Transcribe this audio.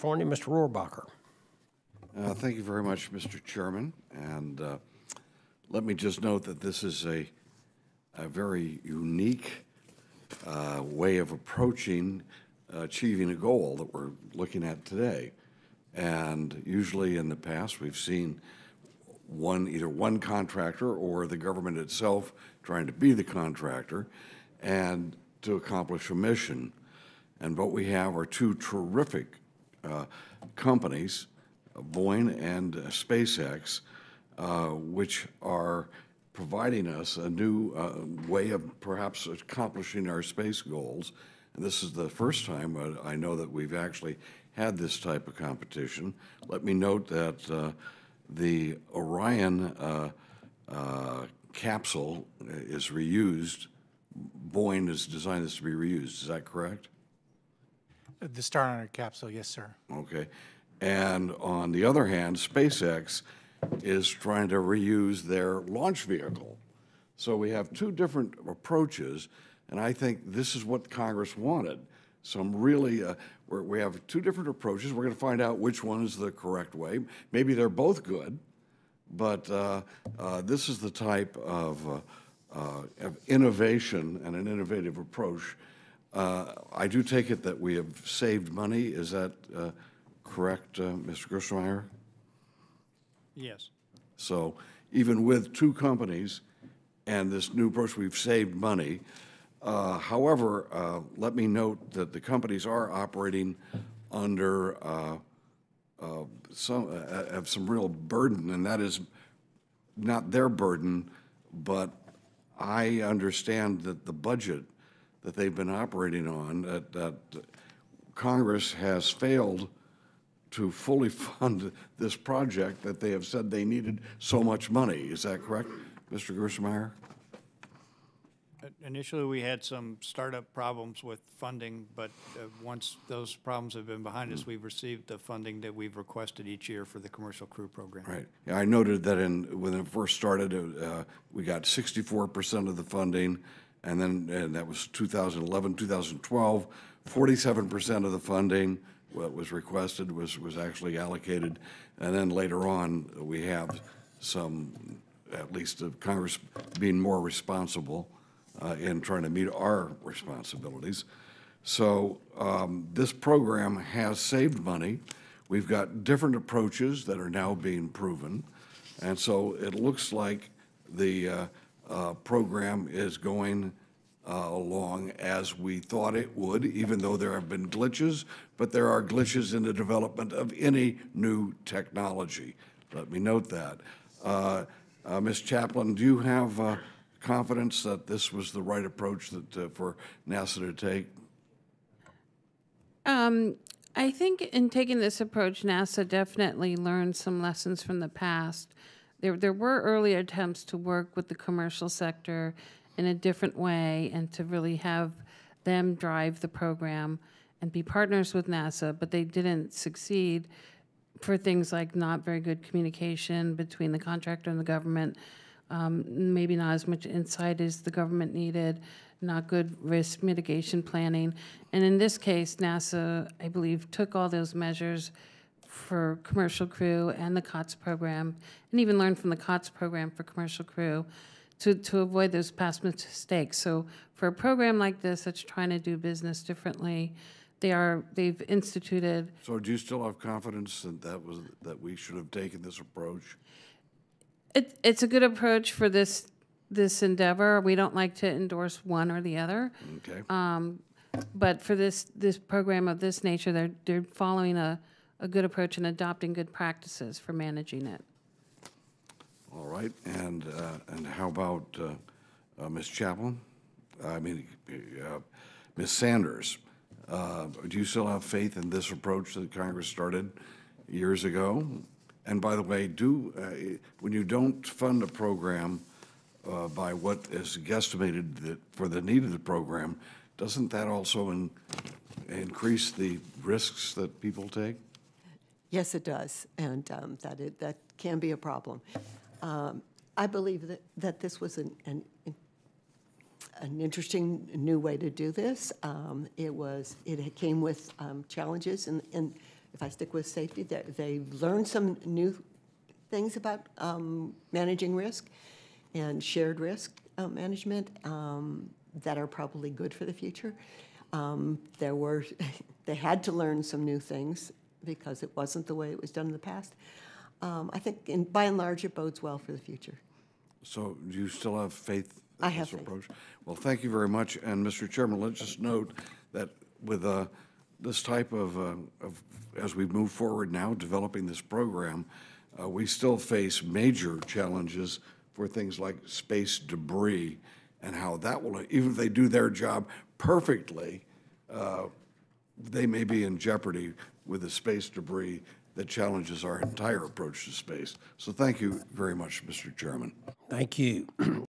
California, Mr. Rohrabacher. Thank you very much, Mr. Chairman. And let me just note that this is a very unique way of approaching achieving a goal that we're looking at today. And usually in the past, we've seen either one contractor or the government itself trying to be the contractor and to accomplish a mission. And what we have are two terrific companies, Boeing and SpaceX, which are providing us a new way of perhaps accomplishing our space goals. And this is the first time I know that we've actually had this type of competition. Let me note that the Orion capsule is reused. Boeing has designed this to be reused. Is that correct? The Starliner capsule, yes, sir. Okay. And on the other hand, SpaceX is trying to reuse their launch vehicle. So we have two different approaches, and I think this is what Congress wanted. Some really, we have two different approaches. We're going to find out which one is the correct way. Maybe they're both good, but this is the type of innovation and an innovative approach. I do take it that we have saved money. Is that correct, Mr. Gerstenmaier? Yes. So even with two companies and this new approach, we've saved money. However, let me note that the companies are operating under some real burden, and that is not their burden, but I understand that the budget that they've been operating on, that Congress has failed to fully fund this project that they have said they needed so much money. Is that correct, Mr. Gerstenmaier? Initially, we had some startup problems with funding, but once those problems have been behind us, we've received the funding that we've requested each year for the Commercial Crew Program. Right. Yeah, I noted that when it first started, we got 64% of the funding, and that was 2011, 2012, 47% of the funding what was requested was actually allocated, and then later on we have some, at least Congress being more responsible in trying to meet our responsibilities. So this program has saved money. We've got different approaches that are now being proven, and so it looks like the program is going along as we thought it would, even though there have been glitches, but there are glitches in the development of any new technology. Let me note that. Ms. Chaplain, do you have confidence that this was the right approach for NASA to take? I think in taking this approach, NASA definitely learned some lessons from the past. There were early attempts to work with the commercial sector in a different way and to really have them drive the program and be partners with NASA, but they didn't succeed for things like not very good communication between the contractor and the government, maybe not as much insight as the government needed, not good risk mitigation planning. And in this case, NASA, I believe, took all those measures for Commercial Crew and the COTS program, and even learned from the COTS program for Commercial Crew to avoid those past mistakes. So for a program like this that's trying to do business differently, they've instituted. So do you still have confidence that we should have taken this approach? It's a good approach for this endeavor. We don't like to endorse one or the other. Okay. But for this program of this nature, they're following a good approach and adopting good practices for managing it. All right, and how about Ms. Chaplain? Ms. Sanders. Do you still have faith in this approach that Congress started years ago? And by the way, when you don't fund a program by what is guesstimated for the need of the program, doesn't that also increase the risks that people take? Yes, it does, and that can be a problem. I believe that this was an interesting new way to do this. It came with challenges, and if I stick with safety, they learned some new things about managing risk and shared risk management that are probably good for the future. They had to learn some new things because it wasn't the way it was done in the past. I think, by and large, it bodes well for the future. So do you still have faith in I have this faith. approach? Well, thank you very much. And Mr. Chairman, let's just note that with this type of, as we move forward now, developing this program, we still face major challenges for things like space debris and how that will, even if they do their job perfectly, they may be in jeopardy with the space debris that challenges our entire approach to space. So thank you very much, Mr. Chairman. Thank you.